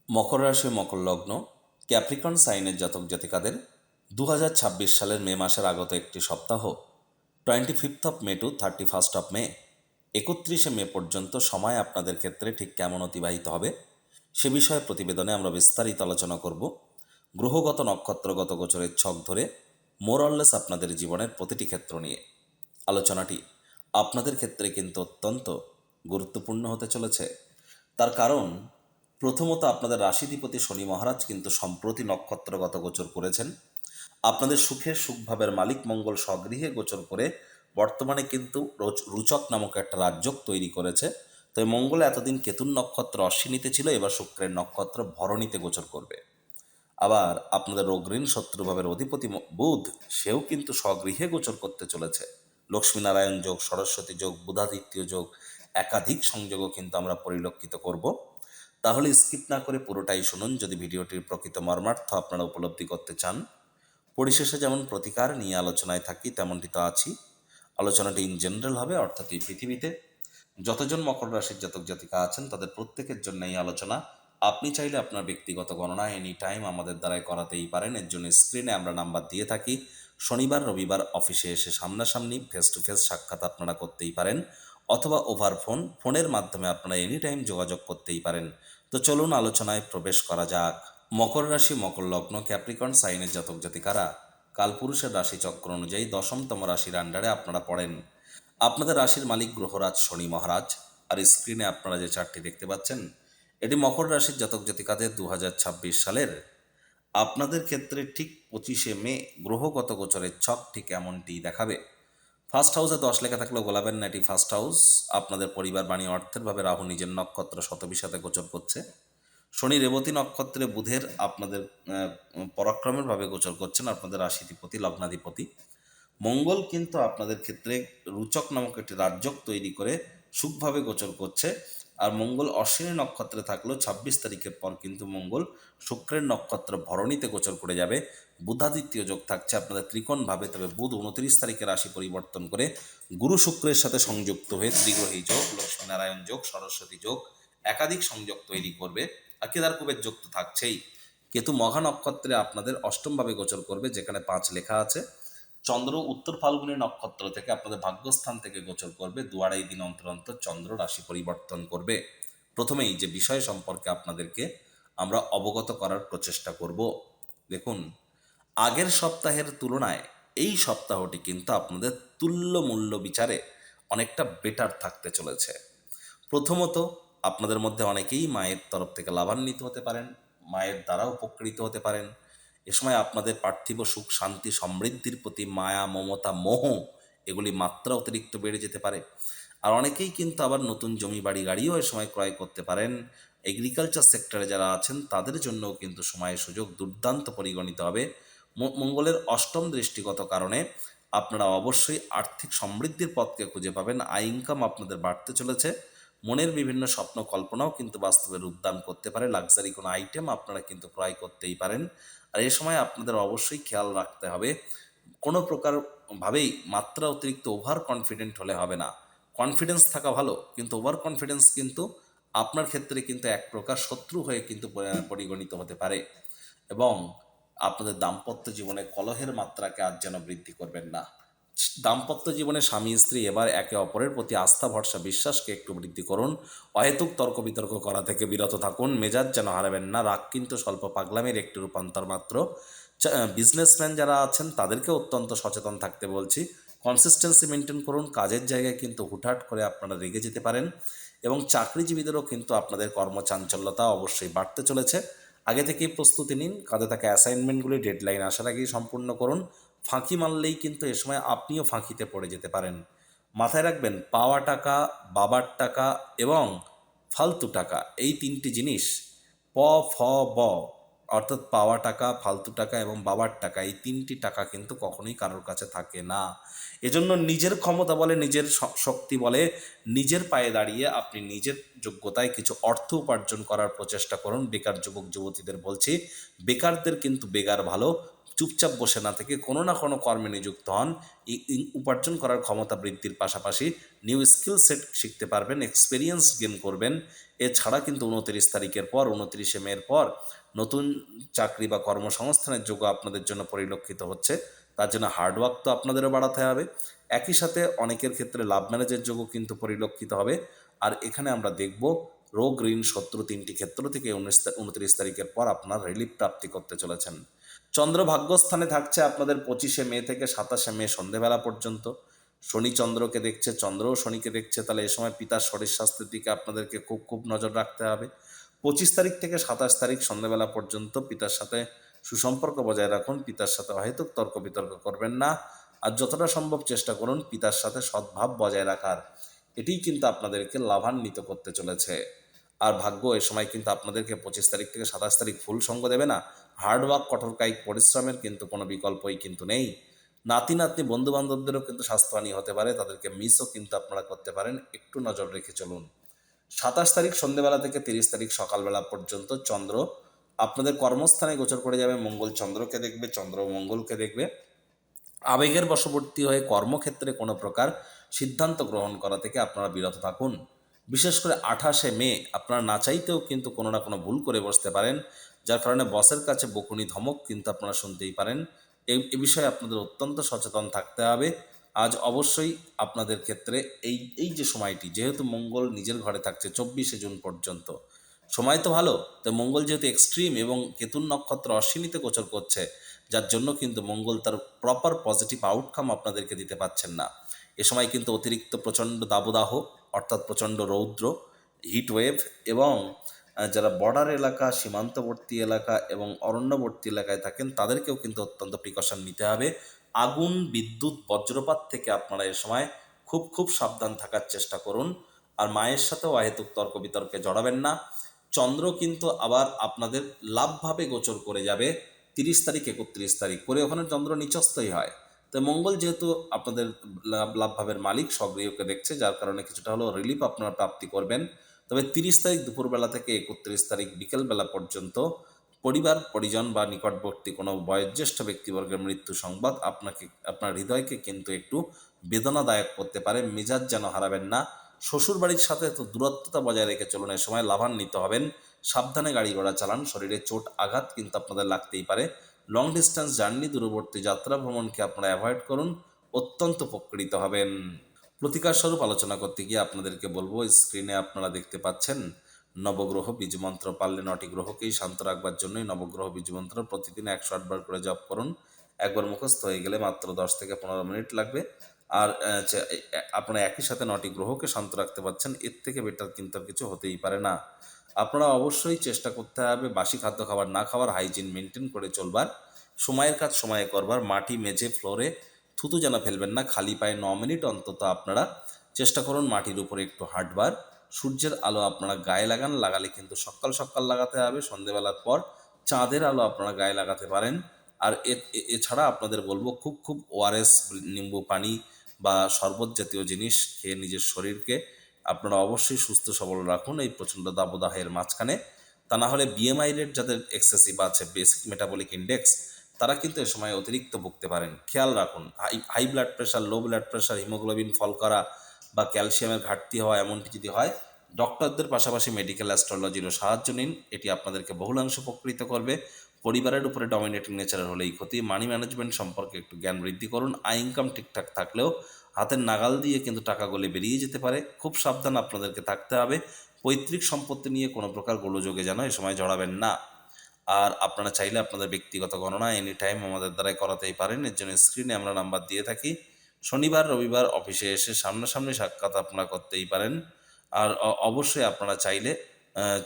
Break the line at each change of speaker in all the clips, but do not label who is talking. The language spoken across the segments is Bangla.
মকর রাশি মকর লগ্ন ক্যাপ্রিকন সাইনের জাতক জাতিকাদের 2026 সালের মে মাসের আগত একটি সপ্তাহ 25 মে টু 31 মে 31 মে পর্যন্ত সময় আপনাদের ক্ষেত্রে ঠিক কেমন অতিবাহিত হবে সে বিষয়ে প্রতিবেদনে আমরা বিস্তারিত আলোচনা করব। গ্রহগত নক্ষত্রগত গোচরের ছক ধরে মোরললেস আপনাদের জীবনের প্রতিটি ক্ষেত্র নিয়ে আলোচনাটি আপনাদের ক্ষেত্রে কিন্তু অত্যন্ত গুরুত্বপূর্ণ হতে চলেছে। তার কারণ প্রথমত আপনাদের রাশিধিপতি শনি মহারাজ কিন্তু সম্প্রতি নক্ষত্রগত গোচর করেছেন। আপনাদের সুখের সুখভাবের মালিক মঙ্গল স্বগৃহে গোচর করে বর্তমানে কিন্তু রুচক নামক একটা রাজযোগ তৈরি করেছে। তো এই মঙ্গল এতদিন কেতুন নক্ষত্র অশ্বিনীতে ছিল, এবার শুক্রের নক্ষত্র ভরণীতে গোচর করবে। আবার আপনাদের অগ্রীণ শত্রুভাবের অধিপতি বুধ, সেও কিন্তু স্বগৃহে গোচর করতে চলেছে। লক্ষ্মীনারায়ণ যোগ, সরস্বতী যোগ, বুধাদিত্য যোগ, একাধিক সংযোগও কিন্তু আমরা পরিলক্ষিত করব। তাহলে স্কিপ না করে পুরোটাই শুনুন যদি ভিডিওটির প্রকৃত মর্মার্থ আপনারা উপলব্ধি করতে চান। পরিশেষে যেমন প্রতিকার নিয়ে আলোচনায় থাকি তেমনটি তো আছি। আলোচনাটি ইন জেনারেল হবে, অর্থাৎ এই পৃথিবীতে যতজন মকর রাশির জাতক জাতিকা আছেন তাদের প্রত্যেকের জন্য এই আলোচনা। আপনি চাইলে আপনার ব্যক্তিগত গণনা এনি টাইম আমাদের দ্বারাই করাতেই পারেন। এর জন্য স্ক্রিনে আমরা নাম্বার দিয়ে থাকি। শনিবার রবিবার অফিসে এসে সামনাসামনি ফেস টু ফেস সাক্ষাৎ আপনারা করতেই পারেন, অথবা ওভার ফোনের মাধ্যমে আপনারা এনি টাইম যোগাযোগ করতেই পারেন। তো চলুন আলোচনায় প্রবেশ করা যাক। মকর রাশি মকর লগ্ন ক্যাপ্রিকন সাইনের জাতক জাতিকারা কালপুরুষের রাশিচক্র অনুযায়ী 10তম রাশির আন্ডারে আপনারা পড়েন। আপনাদের রাশির মালিক গ্রহরাজ শনি মহারাজ। আর স্ক্রিনে আপনারা যে চার্টটি দেখতে পাচ্ছেন, এটি মকর রাশির জাতক জাতিকাদের 2026 সালের আপনাদের ক্ষেত্রে ঠিক 25 মে গ্রহগত গোচরের ছক ঠিক এমনটি দেখাবে। ফার্স্ট হাউসে 10 লেখা থাকলেও গোলাবেন না, এটি ফার্স্ট হাউস। আপনাদের পরিবার বাণী অর্থের ভাবে রাহু নিজের নক্ষত্র শতবিশাতে গোচর করছে। শনি রেবতী নক্ষত্রে বুধের আপনাদের পরাক্রমের ভাবে গোচর করছেন, আপনাদের রাশিধিপতি লগ্নাধিপতি। মঙ্গল কিন্তু আপনাদের ক্ষেত্রে রুচক নামক একটি রাজযোগ তৈরি করে সুখভাবে গোচর করছে। আর মঙ্গল অশ্বিনী নক্ষত্রে থাকলেও 26 তারিখের পর কিন্তু মঙ্গল শুক্রের নক্ষত্র ভরণীতে গোচর করে যাবে। বুধাদিত্য যোগ থাকছে আপনাদের ত্রিকোণভাবে, তবে বুধ 29 তারিখে রাশি পরিবর্তন করে গুরু শুক্রের সাথে সংযুক্ত হয়ে ত্রিগ্রহী যোগ, লক্ষ্মীনারায়ণ যোগ, সরস্বতী যোগ, একাধিক সংযোগ তৈরি করবে। আর কেদারকুবের যোগ তো থাকছেই। কেতু মঘা নক্ষত্রে আপনাদের অষ্টমভাবে গোচর করবে, যেখানে 5 লেখা আছে। চন্দ্র উত্তর ফাল্গুনী নক্ষত্র থেকে আপনাদের ভাগ্যস্থান থেকে গোচর করবে। 2-2.5 দিন অন্তর অন্তর চন্দ্র রাশি পরিবর্তন করবে। প্রথমেই যে বিষয় সম্পর্কে আপনাদেরকে আমরা অবগত করার প্রচেষ্টা করব, দেখুন, আগের সপ্তাহের তুলনায় এই সপ্তাহটি কিন্তু আপনাদের তুল্য মূল্য বিচারে অনেকটা বেটার থাকতে চলেছে। প্রথমত, আপনাদের মধ্যে অনেকেই মায়ের তরফ থেকে লাভান্বিত হতে পারেন, মায়ের দ্বারা উপকৃত হতে পারেন। এ সময় আপনাদের পার্থিব সুখ শান্তি সমৃদ্ধির প্রতি মায়া মমতা মোহ এগুলি মাত্রা অতিরিক্ত বেড়ে যেতে পারে। আর অনেকেই কিন্তু আবার নতুন জমি বাড়ি গাড়িও এ সময় ক্রয় করতে পারেন। এগ্রিকালচার সেক্টরে যারা আছেন তাদের জন্যও কিন্তু সময়ের সুযোগ দুর্দান্ত পরিগণিত হবে। মঙ্গলের অষ্টম দৃষ্টিগত কারণে আপনারা অবশ্যই আর্থিক সমৃদ্ধির পথকে খুঁজে পাবেন। আয় ইনকাম আপনাদের বাড়তে চলেছে। মনের বিভিন্ন স্বপ্ন কল্পনাও কিন্তু বাস্তবে রূপদান করতে পারে। লাক্সারি কোনো আইটেম আপনারা কিন্তু ক্রয় করতেই পারেন। আর এ সময় আপনাদের অবশ্যই খেয়াল রাখতে হবে, কোনো প্রকার ভাবেই মাত্রা অতিরিক্ত ওভার কনফিডেন্ট হলে হবে না। কনফিডেন্স থাকা ভালো, কিন্তু ওভার কনফিডেন্স কিন্তু আপনার ক্ষেত্রে কিন্তু এক প্রকার শত্রু হয়ে কিন্তু পরিগণিত হতে পারে। এবং আপনাদের দাম্পত্য জীবনে কলহের মাত্রাকে আজ যেন বৃদ্ধি করবেন না। দাম্পত্য জীবনে স্বামী স্ত্রী এবার একে অপরের প্রতি আস্থা ভরসা বিশ্বাসকে একটু বৃদ্ধি করুন। অহেতুক তর্ক বিতর্ক করা থেকে বিরত থাকুন। মেজাজ যেন হারাবেন না। রাগ কিন্তু স্বল্প পাগলামির একটি রূপান্তর মাত্র। বিজনেসম্যান যারা আছেন তাদেরকে অত্যন্ত সচেতন থাকতে বলছি। কনসিস্টেন্সি মেনটেন করুন। কাজের জায়গায় কিন্তু হুটহাট করে আপনারা রেগে যেতে পারেন। এবং চাকরিজীবীদেরও কিন্তু আপনাদের কর্মচাঞ্চল্যতা অবশ্যই বাড়তে চলেছে। আগে থেকেই প্রস্তুতি নিন। কাঁধে থাকা অ্যাসাইনমেন্টগুলি ডেডলাইন আসার আগেই সম্পূর্ণ করুন। ফাঁকি মারলেই কিন্তু এ সময় আপনিও ফাঁকিতে পড়ে যেতে পারেন। মাথায় রাখবেন, পাওয়া টাকা, বাবার টাকা এবং ফালতু টাকা, এই তিনটি জিনিস প ফ ব, অর্থাৎ পাওয়া টাকা, ফালতু টাকা এবং বাবার টাকা, এই তিনটি টাকা কিন্তু কখনোই কারোর কাছে থাকে না। এজন্য নিজের ক্ষমতা বলে, নিজের শক্তি বলে, নিজের পায়ে দাঁড়িয়ে আপনি নিজের যোগ্যতায় কিছু অর্থ উপার্জন করার প্রচেষ্টা করুন। বেকার যুবক যুবতীদের বলছি, বেকারদের কিন্তু বেকার ভালো। চুপচাপ বসে না থেকে কোনো না কোনো কর্মে নিযুক্ত হন। উপার্জন করার ক্ষমতা বৃদ্ধির পাশাপাশি নিউ স্কিল সেট শিখতে পারবেন, এক্সপিরিয়েন্স গেইন করবেন। এছাড়া কিন্তু ২৯ তারিখের পর ২৯শে মের পর নতুন চাকরি বা কর্মসংস্থানের যোগ্য আপনাদের জন্য পরিলক্ষিত হচ্ছে। তার জন্য হার্ডওয়ার্ক তো আপনাদেরও বাড়াতে হবে। একই সাথে অনেকের ক্ষেত্রে লাভ ম্যারেজের যোগও কিন্তু পরিলক্ষিত হবে। আর এখানে আমরা দেখব রোগ, ঋণ, শত্রু ৩টি ক্ষেত্র থেকে ২৯ তারিখের পর আপনার রিলিফ প্রাপ্তি করতে চলেছেন। চন্দ্র ভাগ্যস্থানে থাকছে আপনাদের ২৫শে মে থেকে ২৭শে মে সন্ধেবেলা পর্যন্ত। শনি চন্দ্রকে দেখছে, চন্দ্রও শনিকে দেখছে, তাহলে এ সময় পিতার শরীর স্বাস্থ্যের দিকে আপনাদেরকে খুব খুব নজর রাখতে হবে। ২৫ তারিখ থেকে ২৭ তারিখ সন্ধ্যাবেলা পর্যন্ত পিতার সাথে সুসম্পর্ক বজায় রাখুন, পিতার সাথে অহেতুক তর্ক বিতর্ক করবেন না, আর যতটা সম্ভব চেষ্টা করুন পিতার সাথে সদ্ভাব বজায় রাখার। এটিই কিন্তু আপনাদেরকে লাভান্বিত করতে চলেছে। আর ভাগ্য এ সময় কিন্তু আপনাদেরকে ২৫ তারিখ থেকে ২৭ তারিখ ফুল সঙ্গ দেবে না। হার্ডওয়ার্ক, কঠোর কায়িক পরিশ্রমের কিন্তু কোনো বিকল্পই কিন্তু নেই। নাতি নাতনি বন্ধু বান্ধবদেরও কিন্তু স্বাস্থ্যহানি হতে পারে, তাদেরকে মিসও কিন্তু আপনারা করতে পারেন, একটু নজর রেখে চলুন। ২৭ তারিখ সন্ধ্যেবেলা থেকে ৩০ তারিখ সকালবেলা পর্যন্ত চন্দ্র আপনাদের কর্মস্থানে গোচর করে যাবে। মঙ্গল চন্দ্রকে দেখবে, চন্দ্র মঙ্গলকে দেখবে। আবেগের বশবর্তী হয়ে কর্মক্ষেত্রে কোনো প্রকার সিদ্ধান্ত গ্রহণ করা থেকে আপনারা বিরত থাকুন। বিশেষ করে ২৮শে মে আপনারা না চাইতেও কিন্তু কোনো না কোনো ভুল করে বসতে পারেন, যার কারণে বসের কাছে বকুনি ধমক কিন্তু আপনারা শুনতেই পারেন। এ বিষয়ে আপনাদের অত্যন্ত সচেতন থাকতে হবে। আজ অবশ্যই আপনাদের ক্ষেত্রে এই যে সময়টি, যেহেতু মঙ্গল নিজের ঘরে থাকছে ২৪শে জুন পর্যন্ত, সময় তো ভালো, তো মঙ্গল যেহেতু এক্সট্রিম এবং কেতুন নক্ষত্র অশ্বিনীতে গোচর করছে, যার জন্য কিন্তু মঙ্গল তার প্রপার পজিটিভ আউটকাম আপনাদেরকে দিতে পারছেন না। এ সময় কিন্তু অতিরিক্ত প্রচণ্ড দাবদাহ, অর্থাৎ প্রচণ্ড রৌদ্র, হিটওয়েভ এবং যারা বর্ডার এলাকা, সীমান্তবর্তী এলাকা এবং অরণ্যবর্তী এলাকায় থাকেন তাদেরকেও কিন্তু অত্যন্ত প্রিকশন নিতে হবে। আগুন, বিদ্যুৎ, বজ্রপাত থেকে আপনারা এ সময় খুব খুব সাবধান থাকার চেষ্টা করুন। আর মায়ের সাথেও অহেতুক তর্ক বিতর্কে জড়াবেন না। চন্দ্র কিন্তু আবার আপনাদের লাভভাবে গোচর করে যাবে ৩০ তারিখ ৩১ তারিখ করে, ওখানে চন্দ্র নিচস্থই হয়। তো মঙ্গল যেহেতু আপনাদের লাভভাবের মালিক, স্বগৃহকে দেখছে, যার কারণে কিছুটা হলেও রিলিফ আপনারা প্রাপ্তি করবেন। তবে ৩০ তারিখ দুপুরবেলা থেকে ৩১ তারিখ বিকেলবেলা পর্যন্ত পরিবার পরিজন বা নিকটবর্তী কোনো বয়োজ্যেষ্ঠ ব্যক্তিবর্গের মৃত্যু সংবাদ আপনার হৃদয়কে কিন্তু একটু বেদনাদায়ক করতে পারে। মেজাজ যেন হারাবেন না। শ্বশুরবাড়ির সাথে তো দূরত্বতা বজায় রেখে চলুন, এ সময় লাভান্বিত হবেন। সাবধানে গাড়ি ঘোড়া চালান, শরীরে চোট আঘাত কিন্তু আপনাদের লাগতেই পারে। লং ডিস্টেন্স জার্নি, দূরবর্তী যাত্রা ভ্রমণকে আপনারা অ্যাভয়েড করুন, অত্যন্ত উপকৃত হবেন। প্রতিকার স্বরূপ আলোচনা করতে গিয়ে আপনাদেরকে বলবো, স্ক্রিনে আপনারা দেখতে পাচ্ছেন নবগ্রহ বীজমন্ত্র। পারলে ৯টি গ্রহকেই শান্ত রাখবার জন্যই নবগ্রহ বীজমন্ত্র প্রতিদিন ১০৮ বার করে জপ করুন। একবার মুখস্থ হয়ে গেলে মাত্র ১০ থেকে ১৫ মিনিট লাগবে। আর আপনারা একই সাথে ৯টি গ্রহকে শান্ত রাখতে পারছেন, এর থেকে বেটার কিন্তু আর কিছু হতেই পারে না। আপনারা অবশ্যই চেষ্টা করতে হবে বাসি খাদ্য খাবার না খাওয়ার, হাইজিন মেনটেন করে চলবার, সময়ের কাজ সময়ে করবার, মাটি মেঝে ফ্লোরে থুতু যেন ফেলবেন না। খালি পায়ে ৯ মিনিট অন্তত আপনারা চেষ্টা করুন মাটির উপরে একটু হাঁটবার। সূর্যের আলো আপনারা গায়ে লাগালে কিন্তু সকাল সকাল লাগাতে হবে, সন্ধেবেলার পর চাঁদের আলো আপনারা গায়ে লাগাতে পারেন। আর এছাড়া আপনাদের বলবো খুব খুব ওআরএস, নিম্বু পানি বা শরবত জাতীয় জিনিস খেয়ে নিজের শরীরকে আপনারা অবশ্যই সুস্থ সবল রাখুন এই প্রচণ্ড দাবদাহের মাঝখানে। তা না হলে বিএমআই রেট যাদের এক্সেসিভ আছে, বেসিক মেটাবলিক ইন্ডেক্স, তারা কিন্তু এ সময় অতিরিক্ত ভুগতে পারেন। খেয়াল রাখুন, high blood pressure, low blood pressure, haemoglobin fall করা বা ক্যালসিয়ামের ঘাটতি হওয়া এমনটি যদি হয়, ডক্টরদের পাশাপাশি মেডিকেল অ্যাস্ট্রোলজিরও সাহায্য নিন। এটি আপনাদেরকে বহুলাংশ উপকৃত করবে। পরিবারের উপরে ডমিনেটিং নেচারের হলেই ক্ষতি। মানি ম্যানেজমেন্ট সম্পর্কে একটু জ্ঞান বৃদ্ধি করুন। আয় ইনকাম ঠিকঠাক থাকলেও হাতের নাগাল দিয়ে কিন্তু টাকা গলে বেরিয়ে যেতে পারে, খুব সাবধান আপনাদেরকে থাকতে হবে। পৈতৃক সম্পত্তি নিয়ে কোনো প্রকার গোলযোগে যেন এ সময় জড়াবেন না। আর আপনারা চাইলে আপনাদের ব্যক্তিগত গণনা এনি টাইম আমাদের দ্বারাই করাতেই পারেন, এর জন্য স্ক্রিনে আমরা নাম্বার দিয়ে থাকি। শনিবার রবিবার অফিসে এসে সামনাসামনি সাক্ষাৎ আপনারা করতেই পারেন। আর অবশ্যই আপনারা চাইলে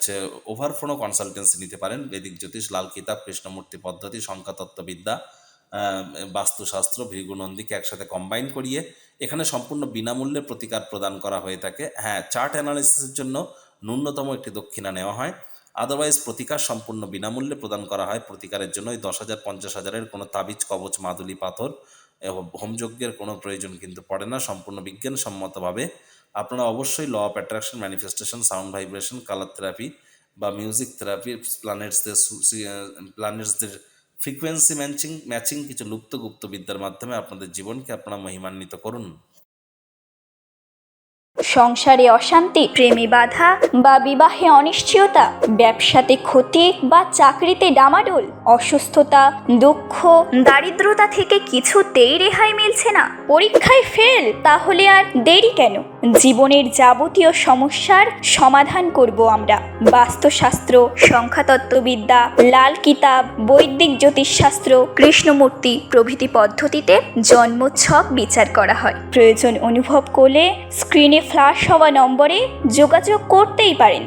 যে ওভার ফোনও কনসালটেন্সি নিতে পারেন। বৈদিক জ্যোতিষ, লাল কিতাব, কৃষ্ণমূর্তি পদ্ধতি, সংখ্যাতত্ত্ববিদ্যা, বাস্তুশাস্ত্র, ভৃগুনন্দীকে একসাথে কম্বাইন করিয়ে এখানে সম্পূর্ণ বিনামূল্যে প্রতিকার প্রদান করা হয়ে থাকে। হ্যাঁ, চার্ট অ্যানালিসিসের জন্য ন্যূনতম একটি দক্ষিণা নেওয়া হয়, আদারওয়াইজ প্রতিকার সম্পূর্ণ বিনামূল্যে প্রদান করা হয়। প্রতিকারের জন্য ওই ১০,০০০ ৫০,০০০-এর কোনো তাবিজ, কবচ, মাদুলি, পাথর, হোমযজ্ঞের কোনো প্রয়োজন কিন্তু পড়ে না। সম্পূর্ণ বিজ্ঞানসম্মতভাবে আপনারা অবশ্যই law of attraction, manifestation, sound vibration, colour therapy বা মিউজিক থেরাপি, প্ল্যানেটসদের ফ্রিকোয়েন্সি ম্যাচিং কিছু লুপ্ত গুপ্তবিদ্যার মাধ্যমে আপনাদের জীবনকে আপনারা মহিমান্বিত করুন।
সংসারে অশান্তি, প্রেমে বাধা বা বিবাহে অনিশ্চয়তা, ব্যবসাতে ক্ষতি বা চাকরিতে ডামাডোল, অসুস্থতা, দুঃখ, দারিদ্রতা থেকে কিছুতেই রেহাই মিলছে না, পরীক্ষায় ফেল, তাহলে আর দেরি কেন? জীবনের যাবতীয় সমস্যার সমাধান করব আমরা। বাস্তুশাস্ত্র, সংখ্যাতত্ত্ববিদ্যা, লাল কিতাব, বৈদিক জ্যোতিষশাস্ত্র, কৃষ্ণমূর্তি প্রভৃতি পদ্ধতিতে জন্মছক বিচার করা হয়। প্রয়োজন অনুভব করলে স্ক্রিনে ফ্ল্যাশ হওয়া নম্বরে যোগাযোগ করতেই পারেন।